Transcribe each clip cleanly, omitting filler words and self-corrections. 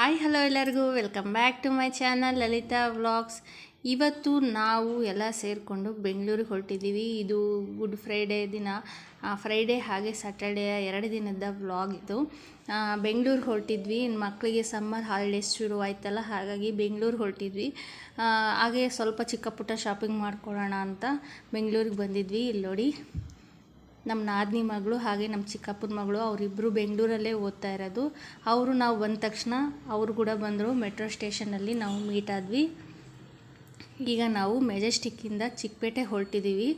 Hi hello ಎಲ್ಲರಿಗೂ welcome back to my channel Lalitha vlogs. ಇವತ್ತು ನಾವು ಎಲ್ಲ ಸೇರಿಕೊಂಡು ಬೆಂಗಳೂರಿಗೆ ಹೊರಟಿದ್ದೀವಿ. ಇದು ಗುಡ್ ಫ್ರೈಡೇ ದಿನ, ಫ್ರೈಡೇ ಹಾಗೆ ಸ್ಯಾಟರ್ಡೇ 2 ದಿನದ ವ್ಲಾಗ್ ಇದು. ಬೆಂಗಳೂರಿಗೆ ಹೊರಟಿದ್ವಿ, ಮಕ್ಕಳಿಗೆ ಸಮ್ಮರ್ ಹಾಲಿಡೇಸ್ ಶುರು ಆಯ್ತಲ್ಲ, ಹಾಗಾಗಿ ಬೆಂಗಳೂರಿಗೆ ಹೊರಟಿದ್ವಿ. ಹಾಗೆ ಸ್ವಲ್ಪ ಚಿಕ್ಕ ಪುಟ್ಟ ಶಾಪಿಂಗ್ ಮಾಡ್ಕೊಳ್ಳೋಣ ಅಂತ ಬೆಂಗಳೂರಿಗೆ ಬಂದಿದ್ವಿ. ಇಲ್ಲಿ ನೋಡಿ, ನಮ್ಮ ನಾದಿನಿ ಮಗಳು ಹಾಗೆ ನಮ್ಮ ಚಿಕ್ಕಪ್ಪನ ಮಗಳು ಅವರಿಬ್ಬರು ಬೆಂಗಳೂರಲ್ಲೇ ಓದ್ತಾ ಇರೋದು. ಅವರು ನಾವು ಬಂದ ತಕ್ಷಣ ಅವರು ಕೂಡ ಬಂದರು. ಮೆಟ್ರೋ ಸ್ಟೇಷನಲ್ಲಿ ನಾವು ಮೀಟ್ ಆದ್ವಿ. ಈಗ ನಾವು ಮೆಜೆಸ್ಟಿಕ್ಕಿಂದ ಚಿಕ್ಕಪೇಟೆ ಹೊರಟಿದ್ದೀವಿ.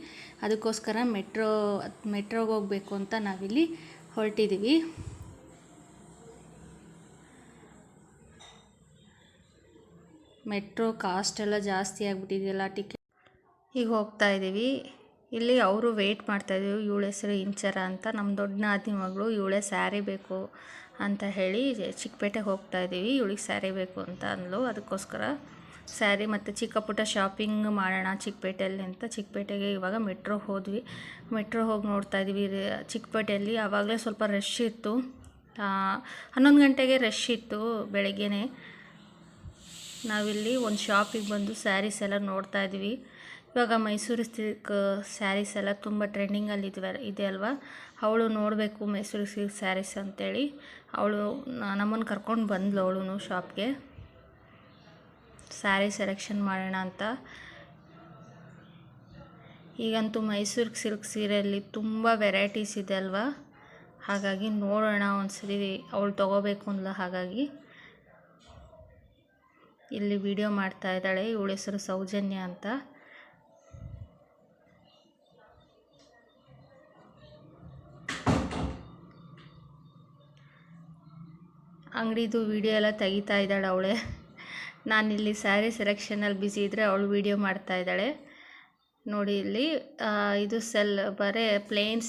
ಅದಕ್ಕೋಸ್ಕರ ಮೆಟ್ರೋಗೆ ಹೋಗಬೇಕು ಅಂತ ನಾವಿಲ್ಲಿ ಹೊರಟಿದ್ದೀವಿ. ಮೆಟ್ರೋ ಕಾಸ್ಟ್ ಎಲ್ಲ ಜಾಸ್ತಿ ಆಗಿಬಿಟ್ಟಿದೆಯಲ್ಲ, ಟಿಕೆಟ್. ಈಗ ಹೋಗ್ತಾ ಇದ್ದೀವಿ. ಇಲ್ಲಿ ಅವರು ವೆಯ್ಟ್ ಮಾಡ್ತಾಯಿದ್ದೀವಿ. ಇವಳ ಹೆಸರು ಇಂಚರ ಅಂತ, ನಮ್ಮ ದೊಡ್ಡ ನಾದಿನಿ ಮಗಳು. ಇವಳೇ ಸ್ಯಾರಿ ಬೇಕು ಅಂತ ಹೇಳಿ ಚಿಕ್ಕಪೇಟೆಗೆ ಹೋಗ್ತಾ ಇದ್ದೀವಿ. ಇವಳಿಗೆ ಸ್ಯಾರಿ ಬೇಕು ಅಂತ ಅಂದ್ಲು, ಅದಕ್ಕೋಸ್ಕರ ಸ್ಯಾರಿ ಮತ್ತು ಚಿಕ್ಕ ಪುಟ್ಟ ಶಾಪಿಂಗ್ ಮಾಡೋಣ ಚಿಕ್ಕಪೇಟೆಯಲ್ಲಿ ಅಂತ ಚಿಕ್ಕಪೇಟೆಗೆ ಇವಾಗ ಮೆಟ್ರೋ ಹೋದ್ವಿ. ಮೆಟ್ರೋ ಹೋಗಿ ನೋಡ್ತಾ ಇದ್ದೀವಿ ಚಿಕ್ಕಪೇಟೆಯಲ್ಲಿ. ಆವಾಗಲೇ ಸ್ವಲ್ಪ ರಶ್ ಇತ್ತು, 11 ಗಂಟೆಗೆ ರಶ್ ಇತ್ತು ಬೆಳಗ್ಗೆನೇ. ನಾವಿಲ್ಲಿ ಒಂದು ಶಾಪಿಗೆ ಬಂದು ಸ್ಯಾರೀಸ್ ಎಲ್ಲ ನೋಡ್ತಾ ಇದ್ದೀವಿ. ಇವಾಗ ಮೈಸೂರು ಸಿಲ್ಕ್ ಸ್ಯಾರೀಸ್ ಎಲ್ಲ ತುಂಬ ಟ್ರೆಂಡಿಂಗಲ್ಲಿ ಇದೆ ಅಲ್ವಾ. ಅವಳು ನೋಡಬೇಕು ಮೈಸೂರು ಸಿಲ್ಕ್ ಸ್ಯಾರೀಸ್ ಅಂತೇಳಿ ಅವಳು ನಮ್ಮನ್ನು ಕರ್ಕೊಂಡು ಬಂದ್ಲು ಅವಳು ಶಾಪ್ಗೆ ಸ್ಯಾರಿ ಸೆಲೆಕ್ಷನ್ ಮಾಡೋಣ ಅಂತ. ಈಗಂತೂ ಮೈಸೂರು ಸಿಲ್ಕ್ ಸೀರೆಯಲ್ಲಿ ತುಂಬ ವೆರೈಟೀಸ್ ಇದೆ ಅಲ್ವಾ, ಹಾಗಾಗಿ ನೋಡೋಣ ಒಂದ್ಸರಿ. ಅವಳು ತೊಗೋಬೇಕು ಅಂದ್ಲು, ಹಾಗಾಗಿ ಇಲ್ಲಿ ವಿಡಿಯೋ ಮಾಡ್ತಾ ಇದ್ದಾಳೆ. ಇವಳ ಹೆಸರು ಸೌಜನ್ಯ ಅಂತ. ಅಂಗಡಿದು ವಿಡಿಯೋ ಎಲ್ಲ ತೆಗಿತಾ ಇದ್ದಾಳೆ ಅವಳೇ. ನಾನಿಲ್ಲಿ ಸ್ಯಾರಿ ಸೆಲೆಕ್ಷನಲ್ಲಿ ಬ್ಯುಸಿ ಇದ್ದರೆ ಅವಳು ವಿಡಿಯೋ ಮಾಡ್ತಾ ಇದ್ದಾಳೆ. ನೋಡಿ ಇಲ್ಲಿ ಇದು ಬರೀ ಪ್ಲೇನ್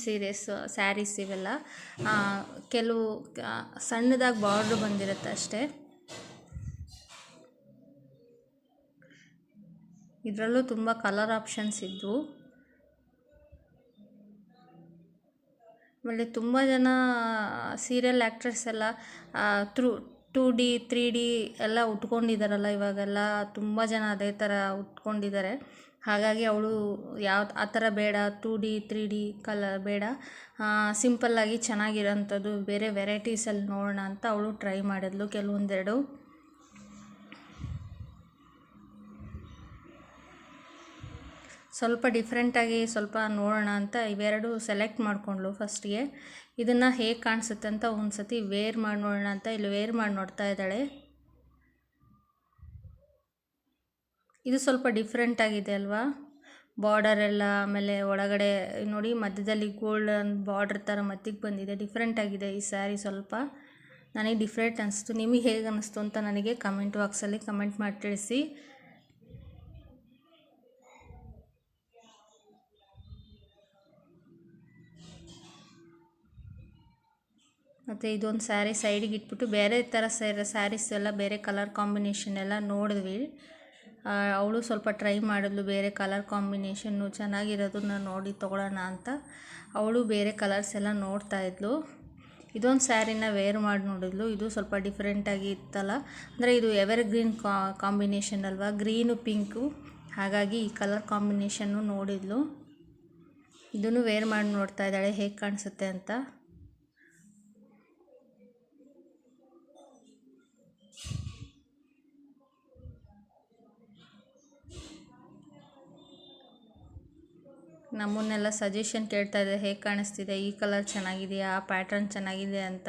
ಸ್ಯಾರೀಸ್ ಇವೆಲ್ಲ. ಕೆಲವು ಸಣ್ಣದಾಗಿ ಬಾರ್ಡ್ರ್ ಬಂದಿರುತ್ತೆ ಅಷ್ಟೇ. ಇದರಲ್ಲೂ ತುಂಬ ಕಲರ್ ಆಪ್ಷನ್ಸ್ ಇದ್ದವು. ಆಮೇಲೆ ತುಂಬ ಜನ ಸೀರಿಯಲ್ ಆ್ಯಕ್ಟ್ರೆಸ್ ಎಲ್ಲ 2D 3D ಎಲ್ಲ ಉಟ್ಕೊಂಡಿದ್ದಾರಲ್ಲ, ಇವಾಗೆಲ್ಲ ತುಂಬ ಜನ ಅದೇ ಥರ ಉಟ್ಕೊಂಡಿದ್ದಾರೆ. ಹಾಗಾಗಿ ಅವಳು ಆ ಥರ ಬೇಡ, 2D 3D ಕಲರ್ ಬೇಡ, ಸಿಂಪಲ್ಲಾಗಿ ಚೆನ್ನಾಗಿರೋಂಥದ್ದು ಬೇರೆ ವೆರೈಟೀಸಲ್ಲಿ ನೋಡೋಣ ಅಂತ ಅವಳು ಟ್ರೈ ಮಾಡಿದ್ಲು ಕೆಲವೊಂದೆರಡು. ಸ್ವಲ್ಪ ಡಿಫ್ರೆಂಟಾಗಿ ಸ್ವಲ್ಪ ನೋಡೋಣ ಅಂತ ಇವೆರಡು ಸೆಲೆಕ್ಟ್ ಮಾಡಿಕೊಂಡ್ಳು ಫಸ್ಟಿಗೆ. ಇದನ್ನು ಹೇಗೆ ಕಾಣಿಸುತ್ತೆ ಅಂತ ಒಂದು ಸತಿ ವೇರ್ ಮಾಡಿ ನೋಡೋಣ ಅಂತ ಇಲ್ಲಿ ವೇರ್ ಮಾಡಿ ನೋಡ್ತಾ ಇದ್ದಾಳೆ. ಇದು ಸ್ವಲ್ಪ ಡಿಫ್ರೆಂಟಾಗಿದೆ ಅಲ್ವಾ, ಬಾರ್ಡರ್ ಎಲ್ಲ. ಆಮೇಲೆ ಒಳಗಡೆ ನೋಡಿ ಮಧ್ಯದಲ್ಲಿ ಗೋಲ್ಡನ್ ಬಾರ್ಡರ್ ಥರ ಮತ್ತಿಗೆ ಬಂದಿದೆ. ಡಿಫ್ರೆಂಟಾಗಿದೆ ಈ ಸ್ಯಾರಿ. ಸ್ವಲ್ಪ ನನಗೆ ಡಿಫ್ರೆಂಟ್ ಅನಿಸ್ತು. ನಿಮಗೆ ಹೇಗೆ ಅನ್ನಿಸ್ತು ಅಂತ ನನಗೆ ಕಮೆಂಟ್ ಬಾಕ್ಸಲ್ಲಿ ಕಮೆಂಟ್ ಮಾಡಿ ತಿಳಿಸಿ. ಮತ್ತು ಇದೊಂದು ಸ್ಯಾರಿ ಸೈಡಿಗೆ ಇಟ್ಬಿಟ್ಟು ಬೇರೆ ಥರ ಸ್ಯಾರೀಸ್ ಎಲ್ಲ ಬೇರೆ ಕಲರ್ ಕಾಂಬಿನೇಷನ್ ಎಲ್ಲ ನೋಡಿದ್ವಿ. ಅವಳು ಸ್ವಲ್ಪ ಟ್ರೈ ಮಾಡಿದ್ಲು, ಬೇರೆ ಕಲರ್ ಕಾಂಬಿನೇಷನ್ನು ಚೆನ್ನಾಗಿರೋದನ್ನ ನೋಡಿ ತೊಗೊಳ್ಳೋಣ ಅಂತ ಅವಳು ಬೇರೆ ಕಲರ್ಸ್ ಎಲ್ಲ ನೋಡ್ತಾ ಇದ್ಲು. ಇದೊಂದು ಸ್ಯಾರಿನ ವೇರ್ ಮಾಡಿ ನೋಡಿದ್ಲು. ಇದು ಸ್ವಲ್ಪ ಡಿಫ್ರೆಂಟಾಗಿ ಇತ್ತಲ್ಲ, ಅಂದರೆ ಇದು ಎವರ್ ಗ್ರೀನ್ ಕಾಂಬಿನೇಷನ್ ಅಲ್ವಾ, ಗ್ರೀನು ಪಿಂಕು, ಹಾಗಾಗಿ ಈ ಕಲರ್ ಕಾಂಬಿನೇಷನ್ನು ನೋಡಿದ್ಲು. ಇದನ್ನು ವೇರ್ ಮಾಡಿ ನೋಡ್ತಾ ಇದ್ದಾಳೆ ಹೇಗೆ ಕಾಣಿಸುತ್ತೆ ಅಂತ. ನಮ್ಮನ್ನೆಲ್ಲ ಸಜೆಷನ್ ಕೇಳ್ತಾ ಇದೆ, ಹೇಗೆ ಕಾಣಿಸ್ತಿದೆ, ಈ ಕಲರ್ ಚೆನ್ನಾಗಿದೆಯಾ, ಆ ಪ್ಯಾಟ್ರನ್ ಚೆನ್ನಾಗಿದೆ ಅಂತ.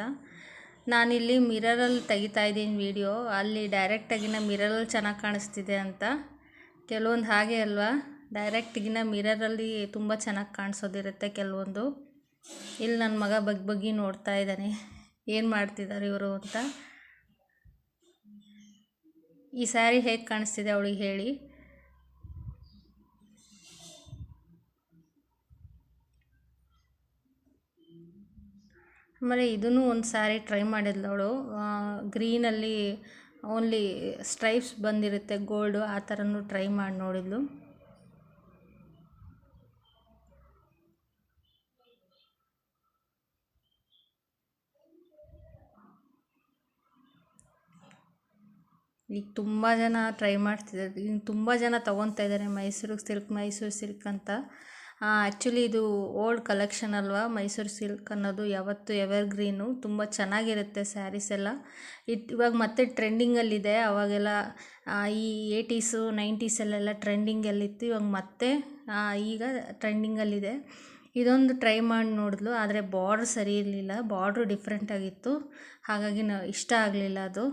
ನಾನಿಲ್ಲಿ ಮಿರರಲ್ಲಿ ತೆಗಿತಾ ಇದ್ದೀನಿ ವಿಡಿಯೋ, ಅಲ್ಲಿ ಡೈರೆಕ್ಟಾಗಿನ ಮಿರರಲ್ಲಿ ಚೆನ್ನಾಗಿ ಕಾಣಿಸ್ತಿದೆ ಅಂತ. ಕೆಲವೊಂದು ಹಾಗೆ ಅಲ್ವಾ, ಡೈರೆಕ್ಟಿಗಿನ ಮಿರರಲ್ಲಿ ತುಂಬ ಚೆನ್ನಾಗಿ ಕಾಣಿಸೋದಿರುತ್ತೆ ಕೆಲವೊಂದು. ಇಲ್ಲಿ ನನ್ನ ಮಗ ಬಗ್ಗೆ ನೋಡ್ತಾ ಇದ್ದಾನೆ, ಏನು ಮಾಡ್ತಿದ್ದಾರೆ ಇವರು ಅಂತ. ಈ ಸ್ಯಾರಿ ಹೇಗೆ ಕಾಣಿಸ್ತಿದೆ ಅವಳಿಗೆ ಹೇಳಿ. ಆಮೇಲೆ ಇದನ್ನು ಒಂದು ಸ್ಯಾರಿ ಟ್ರೈ ಮಾಡಿದ್ಲು ಅವಳು, ಗ್ರೀನಲ್ಲಿ ಓನ್ಲಿ ಸ್ಟ್ರೈಪ್ಸ್ ಬಂದಿರುತ್ತೆ ಗೋಲ್ಡು, ಆ ಥರನೂ ಟ್ರೈ ಮಾಡಿ ನೋಡಿದ್ಲು. ಈಗ ತುಂಬ ಜನ ಟ್ರೈ ಮಾಡ್ತಿದ್ದಾರೆ, ಈಗ ತುಂಬ ಜನ ತೊಗೊತಾ ಇದ್ದಾರೆ ಮೈಸೂರು ಸಿಲ್ಕ್ ಅಂತ. ಆ್ಯಕ್ಚುಲಿ ಇದು ಓಲ್ಡ್ ಕಲೆಕ್ಷನ್ ಅಲ್ವಾ, ಮೈಸೂರು ಸಿಲ್ಕ್ ಅನ್ನೋದು ಯಾವತ್ತು ಎವರ್ಗ್ರೀನು, ತುಂಬ ಚೆನ್ನಾಗಿರುತ್ತೆ ಸ್ಯಾರೀಸ್ ಎಲ್ಲ. ಇವಾಗ ಮತ್ತೆ ಟ್ರೆಂಡಿಂಗಲ್ಲಿದೆ. ಅವಾಗೆಲ್ಲ ಈ 80s 90sಲ್ಲೆಲ್ಲ ಟ್ರೆಂಡಿಂಗಲ್ಲಿತ್ತು, ಇವಾಗ ಮತ್ತೆ ಈಗ ಟ್ರೆಂಡಿಂಗಲ್ಲಿದೆ. ಇದೊಂದು ಟ್ರೈ ಮಾಡಿ ನೋಡಿದ್ಲು, ಆದರೆ ಬಾರ್ಡ್ರ್ ಸರಿ ಇರಲಿಲ್ಲ, ಬಾರ್ಡ್ರು ಡಿಫ್ರೆಂಟಾಗಿತ್ತು, ಹಾಗಾಗಿ ಇಷ್ಟ ಆಗಲಿಲ್ಲ ಅದು.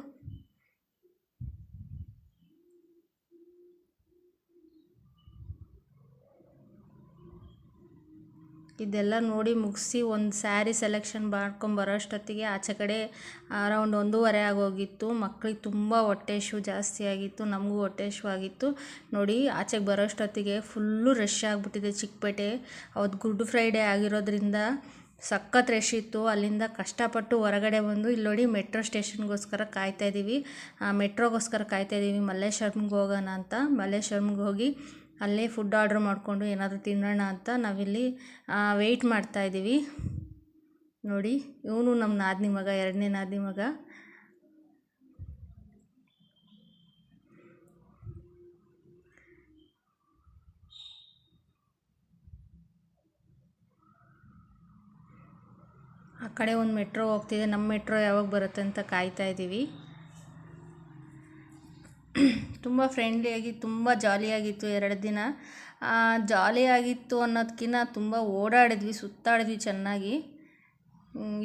ಇದೆಲ್ಲ ನೋಡಿ ಮುಗಿಸಿ ಒಂದು ಸ್ಯಾರಿ ಸೆಲೆಕ್ಷನ್ ಮಾಡ್ಕೊಂಬರೋಷ್ಟೊತ್ತಿಗೆ ಆಚೆ ಕಡೆ ಅರೌಂಡ್ 1:30 ಆಗೋಗಿತ್ತು. ಮಕ್ಕಳಿಗೆ ತುಂಬ ಹೊಟ್ಟೆ ಇಶ್ಯೂ ಜಾಸ್ತಿ ಆಗಿತ್ತು, ನಮಗೂ ಹೊಟ್ಟೆ ಇಶ್ಯೂ ಆಗಿತ್ತು. ನೋಡಿ ಆಚೆಗೆ ಬರೋಷ್ಟೊತ್ತಿಗೆ ಫುಲ್ಲು ರಶ್ ಆಗಿಬಿಟ್ಟಿದೆ ಚಿಕ್ಕಪೇಟೆ. ಅವತ್ತು ಗುಡ್ ಫ್ರೈಡೇ ಆಗಿರೋದ್ರಿಂದ ಸಖತ್ ರಶ್ ಇತ್ತು. ಅಲ್ಲಿಂದ ಕಷ್ಟಪಟ್ಟು ಹೊರಗಡೆ ಬಂದು ಇಲ್ಲಿ ನೋಡಿ ಮೆಟ್ರೋ ಸ್ಟೇಷನ್ಗೋಸ್ಕರ ಕಾಯ್ತಾಯಿದ್ದೀವಿ, ಮೆಟ್ರೋಗೋಸ್ಕರ ಕಾಯ್ತಾಯಿದ್ದೀವಿ, ಮಲ್ಲೇಶ್ವರಂಗೆ ಹೋಗೋಣ ಅಂತ. ಮಲ್ಲೇಶ್ವರಂಗೆ ಹೋಗಿ ಅಲ್ಲೇ ಫುಡ್ ಆರ್ಡ್ರ್ ಮಾಡಿಕೊಂಡು ಏನಾದರೂ ತಿನ್ನೋಣ ಅಂತ ನಾವಿಲ್ಲಿ ವೆಯ್ಟ್ ಮಾಡ್ತಾಯಿದ್ದೀವಿ. ನೋಡಿ ಇವನು ನಮ್ಮ ನಾದಿನಿ ಮಗ, 2ನೇ ನಾದಿನಿ ಮಗ. ಆ ಕಡೆ ಒಂದು ಮೆಟ್ರೋ ಹೋಗ್ತಿದೆ, ನಮ್ಮ ಮೆಟ್ರೋ ಯಾವಾಗ ಬರುತ್ತೆ ಅಂತ ಕಾಯ್ತಾಯಿದ್ದೀವಿ. ತುಂಬ ಫ್ರೆಂಡ್ಲಿಯಾಗಿ ತುಂಬ ಜಾಲಿಯಾಗಿತ್ತು 2 ದಿನ. ಜಾಲಿಯಾಗಿತ್ತು ಅನ್ನೋದಕ್ಕಿಂತ ತುಂಬ ಓಡಾಡಿದ್ವಿ, ಸುತ್ತಾಡಿದ್ವಿ ಚೆನ್ನಾಗಿ.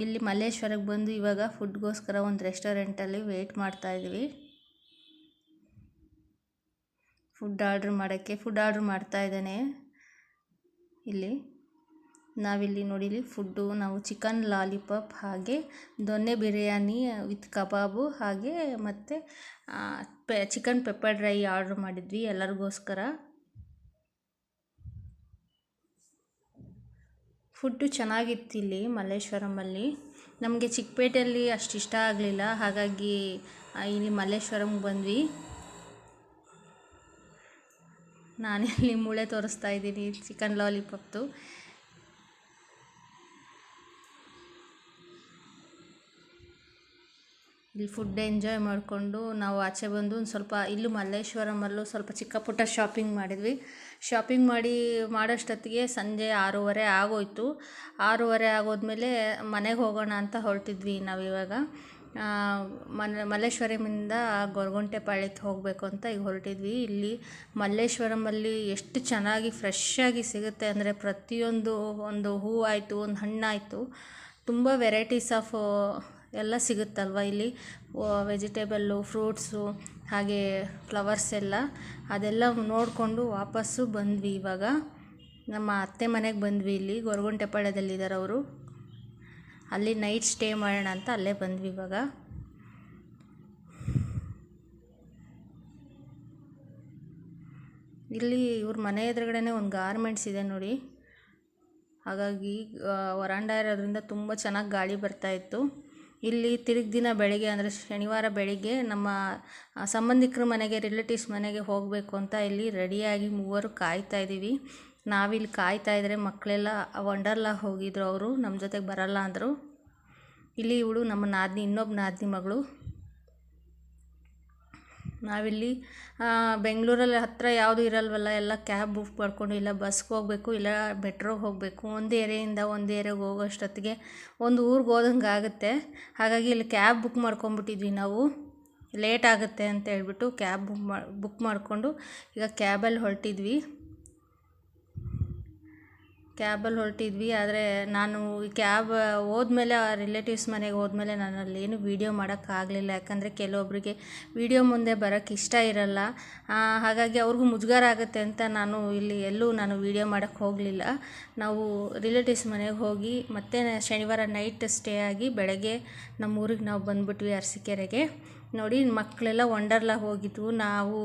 ಇಲ್ಲಿ ಮಲ್ಲೇಶ್ವರಕ್ಕೆ ಬಂದು ಇವಾಗ ಫುಡ್ಗೋಸ್ಕರ ಒಂದು ರೆಸ್ಟೋರೆಂಟಲ್ಲಿ ವೆಯ್ಟ್ ಮಾಡ್ತಾಯಿದ್ವಿ. ಫುಡ್ ಆರ್ಡ್ರ್ ಮಾಡ್ತಾಯಿದ್ದಾನೆ ಇಲ್ಲಿ. ನಾವಿಲ್ಲಿ ನೋಡಿಲಿ ಫುಡ್ಡು, ನಾವು ಚಿಕನ್ ಲಾಲಿಪಾಪ್ ಹಾಗೆ ದೊನ್ನೆ ಬಿರಿಯಾನಿ ವಿತ್ ಕಬಾಬು ಹಾಗೆ ಮತ್ತು ಚಿಕನ್ ಪೆಪ್ಪರ್ ಡ್ರೈ ಆರ್ಡ್ರ್ ಮಾಡಿದ್ವಿ ಎಲ್ಲರಿಗೋಸ್ಕರ. ಫುಡ್ಡು ಚೆನ್ನಾಗಿತ್ತು ಇಲ್ಲಿ ಮಲ್ಲೇಶ್ವರಮಲ್ಲಿ. ನಮಗೆ ಚಿಕ್ಕಪೇಟೆಯಲ್ಲಿ ಅಷ್ಟು ಇಷ್ಟ ಆಗಲಿಲ್ಲ, ಹಾಗಾಗಿ ಇಲ್ಲಿ ಮಲ್ಲೇಶ್ವರಂಗೆ ಬಂದ್ವಿ. ನಾನಿಲ್ಲಿ ಮೂಳೆ ತೋರಿಸ್ತಾ ಇದ್ದೀನಿ ಚಿಕನ್ ಲಾಲಿಪಾಪ್ದು. ಇಲ್ಲಿ ಫುಡ್ ಎಂಜಾಯ್ ಮಾಡಿಕೊಂಡು ನಾವು ಆಚೆ ಬಂದು ಒಂದು ಸ್ವಲ್ಪ ಇಲ್ಲೂ ಮಲ್ಲೇಶ್ವರಮಲ್ಲೂ ಸ್ವಲ್ಪ ಚಿಕ್ಕ ಪುಟ್ಟ ಶಾಪಿಂಗ್ ಮಾಡಿದ್ವಿ. ಶಾಪಿಂಗ್ ಮಾಡೋಷ್ಟೊತ್ತಿಗೆ ಸಂಜೆ 6:30 ಆಗೋಯಿತು. 6:30 ಆಗೋದ್ಮೇಲೆ ಮನೆಗೆ ಹೋಗೋಣ ಅಂತ ಹೊರಟಿದ್ವಿ ನಾವಿವಾಗ. ಮಲ್ಲೇಶ್ವರಮಿಂದ ಗೊರಗುಂಟೆಪಾಳ್ಯಕ್ಕೆ ಹೋಗಬೇಕು ಅಂತ ಈಗ ಹೊರಟಿದ್ವಿ. ಇಲ್ಲಿ ಮಲ್ಲೇಶ್ವರಮಲ್ಲಿ ಎಷ್ಟು ಚೆನ್ನಾಗಿ ಫ್ರೆಶ್ಶಾಗಿ ಸಿಗುತ್ತೆ ಅಂದರೆ ಪ್ರತಿಯೊಂದು, ಒಂದು ಹೂವಾಯಿತು, ಒಂದು ಹಣ್ಣಾಯಿತು, ತುಂಬ ವೆರೈಟೀಸ್ ಆಫ್ ಎಲ್ಲ ಸಿಗುತ್ತಲ್ವ ಇಲ್ಲಿ. ವೆಜಿಟೇಬಲ್ಲು, ಫ್ರೂಟ್ಸು ಹಾಗೆ ಫ್ಲವರ್ಸ್ ಅದೆಲ್ಲ ನೋಡಿಕೊಂಡು ವಾಪಸ್ಸು ಬಂದ್ವಿ. ಇವಾಗ ನಮ್ಮ ಅತ್ತೆ ಮನೆಗೆ ಬಂದ್ವಿ, ಇಲ್ಲಿ ಗೊರಗುಂಟೆಪಾಳ್ಯದಲ್ಲಿದ್ದಾರೆ ಅವರು. ಅಲ್ಲಿ ನೈಟ್ ಸ್ಟೇ ಮಾಡೋಣ ಅಂತ ಅಲ್ಲೇ ಬಂದ್ವಿ ಇವಾಗ. ಇಲ್ಲಿ ಇವ್ರ ಮನೆ ಎದುರುಗಡೆನೇ ಒಂದು ಗಾರ್ಮೆಂಟ್ಸ್ ಇದೆ ನೋಡಿ, ಹಾಗಾಗಿ ವರಾಂಡ ಇರೋದ್ರಿಂದ ತುಂಬ ಚೆನ್ನಾಗಿ ಗಾಳಿ ಬರ್ತಾಯಿತ್ತು. ಇಲ್ಲಿ ತಿರುಗಿ ದಿನ ಬೆಳಗ್ಗೆ ಅಂದರೆ ಶನಿವಾರ ಬೆಳಿಗ್ಗೆ ನಮ್ಮ ಸಂಬಂಧಿಕರ ಮನೆಗೆ, ರಿಲೇಟಿವ್ಸ್ ಮನೆಗೆ ಹೋಗಬೇಕು ಅಂತ ಇಲ್ಲಿ ರೆಡಿಯಾಗಿ ಮೂವರು ಕಾಯ್ತಾಯಿದ್ದೀವಿ. ನಾವಿಲ್ಲಿ ಕಾಯ್ತಾಯಿದ್ರೆ ಮಕ್ಕಳೆಲ್ಲ ವಂಡರ್ಲಾ ಹೋಗಿದ್ರು, ಅವರು ನಮ್ಮ ಜೊತೆಗೆ ಬರಲ್ಲ ಅಂದರು. ಇಲ್ಲಿ ಇವಳು ನಮ್ಮ ನಾದಿನಿ, ಇನ್ನೊಬ್ಬ ನಾದಿನಿ ಮಗಳು. ನಾವಿಲ್ಲಿ ಬೆಂಗಳೂರಲ್ಲಿ ಹತ್ತಿರ ಯಾವುದು ಇರಲ್ವಲ್ಲ, ಎಲ್ಲ ಕ್ಯಾಬ್ ಬುಕ್ ಮಾಡ್ಕೊಂಡು ಇಲ್ಲ ಬಸ್ಗೆ ಹೋಗಬೇಕು, ಇಲ್ಲ ಮೆಟ್ರೋಗೆ ಹೋಗಬೇಕು. ಒಂದು ಏರಿಯಿಂದ ಒಂದು ಏರಿಯಾಗೆ ಹೋಗೋಷ್ಟೊತ್ತಿಗೆ ಒಂದು ಊರಿಗೆ ಹೋದಂಗೆ ಆಗುತ್ತೆ. ಹಾಗಾಗಿ ಇಲ್ಲಿ ಕ್ಯಾಬ್ ಬುಕ್ ಮಾಡ್ಕೊಂಬಿಟ್ಟಿದ್ವಿ ನಾವು, ಲೇಟ್ ಆಗುತ್ತೆ ಅಂತ ಹೇಳ್ಬಿಟ್ಟು ಕ್ಯಾಬ್ ಬುಕ್ ಮಾಡಿಕೊಂಡು ಈಗ ಕ್ಯಾಬಲ್ಲಿ ಹೊರಟಿದ್ವಿ. ಆದರೆ ನಾನು ಈ ಕ್ಯಾಬ್ ಹೋದ್ಮೇಲೆ ರಿಲೇಟಿವ್ಸ್ ಮನೆಗೆ ಹೋದ್ಮೇಲೆ ನಾನು ಅಲ್ಲೇನು ವೀಡಿಯೋ ಮಾಡೋಕ್ಕಾಗಲಿಲ್ಲ. ಯಾಕಂದರೆ ಕೆಲವೊಬ್ಬರಿಗೆ ವೀಡಿಯೋ ಮುಂದೆ ಬರೋಕ್ಕೆ ಇಷ್ಟ ಇರಲ್ಲ, ಹಾಗಾಗಿ ಅವ್ರಿಗೂ ಮುಜುಗರ ಆಗುತ್ತೆ ಅಂತ ನಾನು ಇಲ್ಲಿ ಎಲ್ಲೂ ವೀಡಿಯೋ ಮಾಡೋಕ್ಕೆ ಹೋಗಲಿಲ್ಲ. ನಾವು ರಿಲೇಟಿವ್ಸ್ ಮನೆಗೆ ಹೋಗಿ ಮತ್ತೆ ಶನಿವಾರ ನೈಟ್ ಸ್ಟೇ ಆಗಿ ಬೆಳಗ್ಗೆ ನಮ್ಮ ಊರಿಗೆ ನಾವು ಬಂದುಬಿಟ್ವಿ, ಅರಸೀಕೆರೆಗೆ. ನೋಡಿ ಮಕ್ಕಳೆಲ್ಲ ವಂಡರ್ಲಾಗೆ ಹೋಗಿದ್ವು. ನಾವು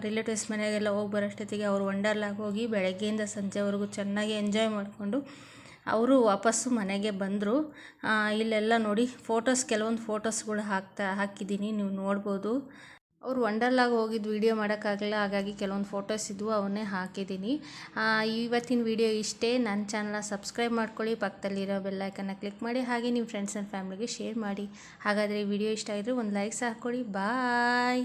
ರಿಲೇಟಿವ್ಸ್ ಮನೆಗೆಲ್ಲ ಹೋಗಿ ಬರೋಷ್ಟೊತ್ತಿಗೆ ಅವರು ವಂಡರ್ಲಾಗೆ ಹೋಗಿ ಬೆಳಗ್ಗೆಯಿಂದ ಸಂಜೆವರೆಗೂ ಚೆನ್ನಾಗಿ ಎಂಜಾಯ್ ಮಾಡಿಕೊಂಡು ಅವರು ವಾಪಸ್ಸು ಮನೆಗೆ ಬಂದರು. ಇಲ್ಲೆಲ್ಲ ನೋಡಿ ಕೆಲವೊಂದು ಫೋಟೋಸ್ಗಳು ಹಾಕಿದ್ದೀನಿ, ನೀವು ನೋಡ್ಬೋದು. ಅವರು ವಂಡರ್ಲಾಗೆ ಹೋಗಿದ್ದು ವೀಡಿಯೋ ಮಾಡೋಕ್ಕಾಗಲ್ಲ, ಹಾಗಾಗಿ ಕೆಲವೊಂದು ಫೋಟೋಸ್ ಇದ್ವು, ಅವನ್ನೇ ಹಾಕಿದ್ದೀನಿ. ಇವತ್ತಿನ ವಿಡಿಯೋ ಇಷ್ಟೇ. ನನ್ನ ಚಾನಲ್ನ ಸಬ್ಸ್ಕ್ರೈಬ್ ಮಾಡ್ಕೊಳ್ಳಿ, ಪಕ್ಕದಲ್ಲಿರೋ ಬೆಲ್ಲೈಕನ್ನ ಕ್ಲಿಕ್ ಮಾಡಿ, ಹಾಗೆ ನಿಮ್ಮ ಫ್ರೆಂಡ್ಸ್ ಆ್ಯಂಡ್ ಫ್ಯಾಮಿಲಿಗೆ ಶೇರ್ ಮಾಡಿ. ಹಾಗಾದರೆ ಈ ವಿಡಿಯೋ ಇಷ್ಟ ಆಗಿದ್ರೆ ಒಂದು ಲೈಕ್ಸ್ ಹಾಕ್ಕೊಳ್ಳಿ. ಬಾಯ್.